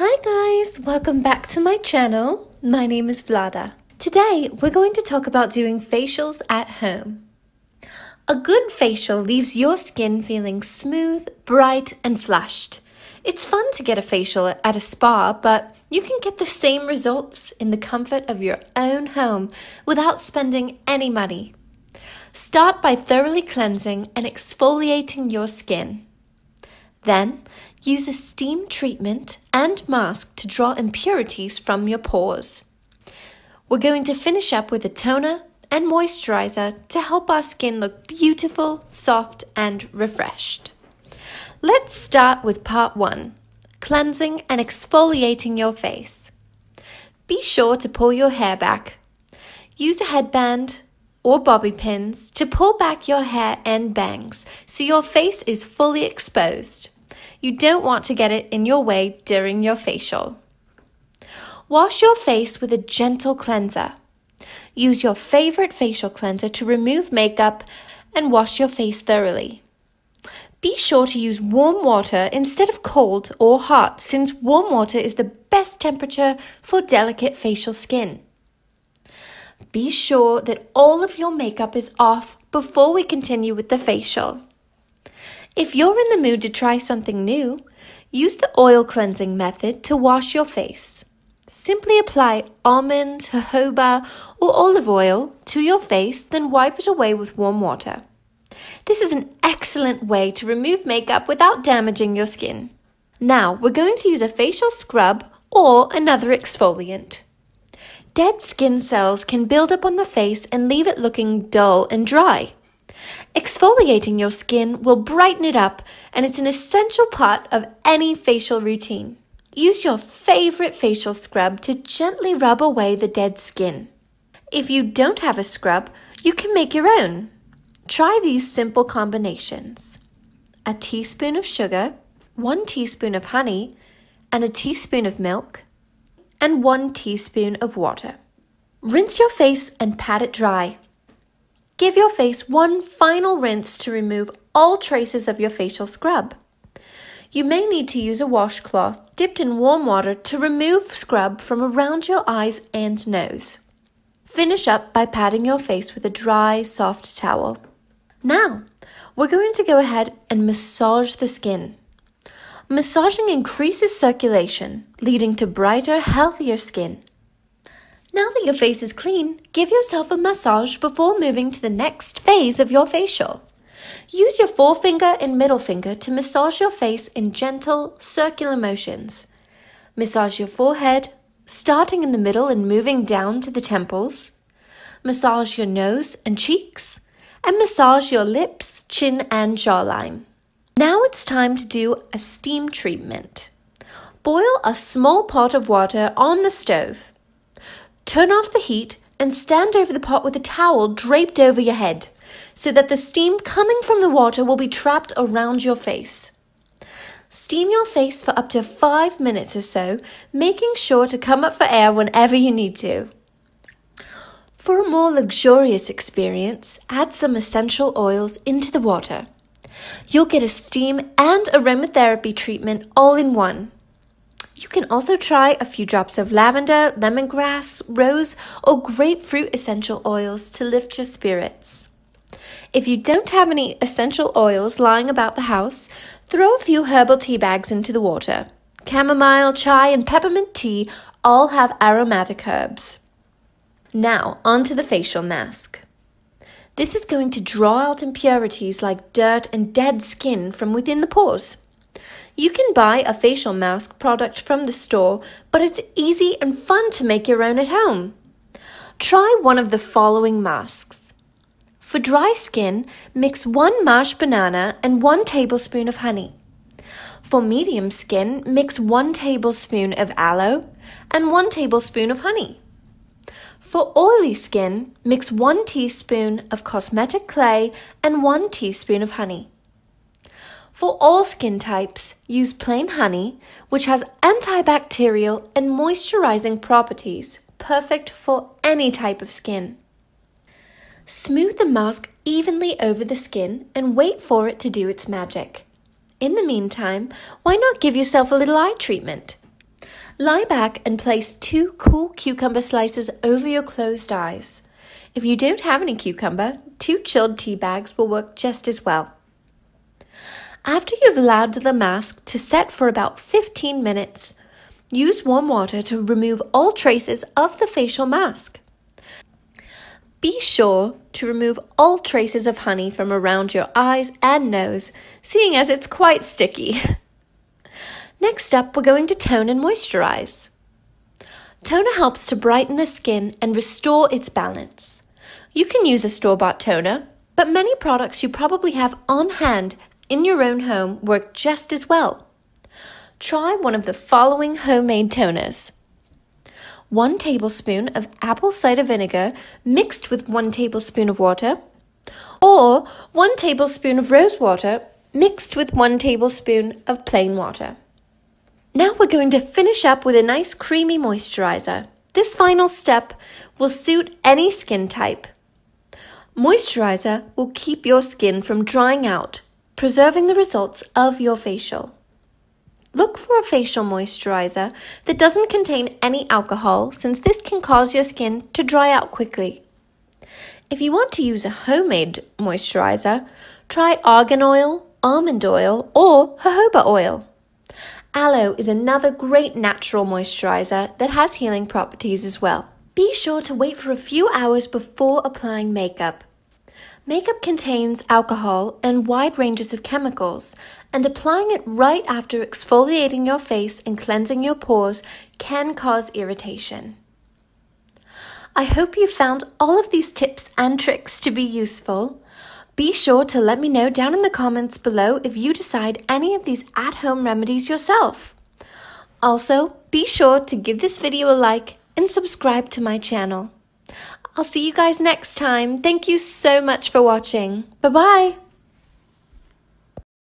Hi guys, welcome back to my channel. My name is Vlada. Today we're going to talk about doing facials at home. A good facial leaves your skin feeling smooth, bright and flushed. It's fun to get a facial at a spa, but you can get the same results in the comfort of your own home without spending any money. Start by thoroughly cleansing and exfoliating your skin. Then, use a steam treatment and mask to draw impurities from your pores. We're going to finish up with a toner and moisturizer to help our skin look beautiful, soft, and refreshed. Let's start with part 1, cleansing and exfoliating your face. Be sure to pull your hair back. Use a headband or bobby pins to pull back your hair and bangs so your face is fully exposed. You don't want to get it in your way during your facial. Wash your face with a gentle cleanser. Use your favorite facial cleanser to remove makeup and wash your face thoroughly. Be sure to use warm water instead of cold or hot, since warm water is the best temperature for delicate facial skin. Be sure that all of your makeup is off before we continue with the facial. If you're in the mood to try something new, use the oil cleansing method to wash your face. Simply apply almond, jojoba, or olive oil to your face, then wipe it away with warm water. This is an excellent way to remove makeup without damaging your skin. Now, we're going to use a facial scrub or another exfoliant. Dead skin cells can build up on the face and leave it looking dull and dry. Exfoliating your skin will brighten it up, and it's an essential part of any facial routine. Use your favorite facial scrub to gently rub away the dead skin. If you don't have a scrub, you can make your own. Try these simple combinations: a teaspoon of sugar, 1 teaspoon of honey, and a teaspoon of milk, and 1 teaspoon of water. Rinse your face and pat it dry. Give your face one final rinse to remove all traces of your facial scrub. You may need to use a washcloth dipped in warm water to remove scrub from around your eyes and nose. Finish up by patting your face with a dry, soft towel. Now, we're going to go ahead and massage the skin. Massaging increases circulation, leading to brighter, healthier skin. Now that your face is clean, give yourself a massage before moving to the next phase of your facial. Use your forefinger and middle finger to massage your face in gentle, circular motions. Massage your forehead, starting in the middle and moving down to the temples. Massage your nose and cheeks, and massage your lips, chin, and jawline. Now it's time to do a steam treatment. Boil a small pot of water on the stove. Turn off the heat and stand over the pot with a towel draped over your head so that the steam coming from the water will be trapped around your face. Steam your face for up to 5 minutes or so, making sure to come up for air whenever you need to. For a more luxurious experience, add some essential oils into the water. You'll get a steam and aromatherapy treatment all in one. You can also try a few drops of lavender, lemongrass, rose, or grapefruit essential oils to lift your spirits. If you don't have any essential oils lying about the house, throw a few herbal tea bags into the water. Chamomile, chai, and peppermint tea all have aromatic herbs. Now, onto the facial mask. This is going to draw out impurities like dirt and dead skin from within the pores. You can buy a facial mask product from the store, but it's easy and fun to make your own at home. Try one of the following masks. For dry skin, mix 1 mashed banana and 1 tablespoon of honey. For medium skin, mix 1 tablespoon of aloe and 1 tablespoon of honey. For oily skin, mix 1 teaspoon of cosmetic clay and 1 teaspoon of honey. For all skin types, use plain honey, which has antibacterial and moisturizing properties, perfect for any type of skin. Smooth the mask evenly over the skin and wait for it to do its magic. In the meantime, why not give yourself a little eye treatment? Lie back and place 2 cool cucumber slices over your closed eyes. If you don't have any cucumber, 2 chilled tea bags will work just as well. After you've allowed the mask to set for about 15 minutes, use warm water to remove all traces of the facial mask. Be sure to remove all traces of honey from around your eyes and nose, seeing as it's quite sticky. Next up, we're going to tone and moisturize. Toner helps to brighten the skin and restore its balance. You can use a store-bought toner, but many products you probably have on hand in your own home work just as well. Try one of the following homemade toners. 1 tablespoon of apple cider vinegar mixed with 1 tablespoon of water, or 1 tablespoon of rose water mixed with 1 tablespoon of plain water. Now we're going to finish up with a nice creamy moisturizer. This final step will suit any skin type. Moisturizer will keep your skin from drying out, preserving the results of your facial. Look for a facial moisturizer that doesn't contain any alcohol, since this can cause your skin to dry out quickly. If you want to use a homemade moisturizer, try argan oil, almond oil, or jojoba oil. Aloe is another great natural moisturizer that has healing properties as well. Be sure to wait for a few hours before applying makeup. Makeup contains alcohol and wide ranges of chemicals, and applying it right after exfoliating your face and cleansing your pores can cause irritation. I hope you found all of these tips and tricks to be useful. Be sure to let me know down in the comments below if you decide any of these at-home remedies yourself. Also, be sure to give this video a like and subscribe to my channel. I'll see you guys next time. Thank you so much for watching. Bye-bye.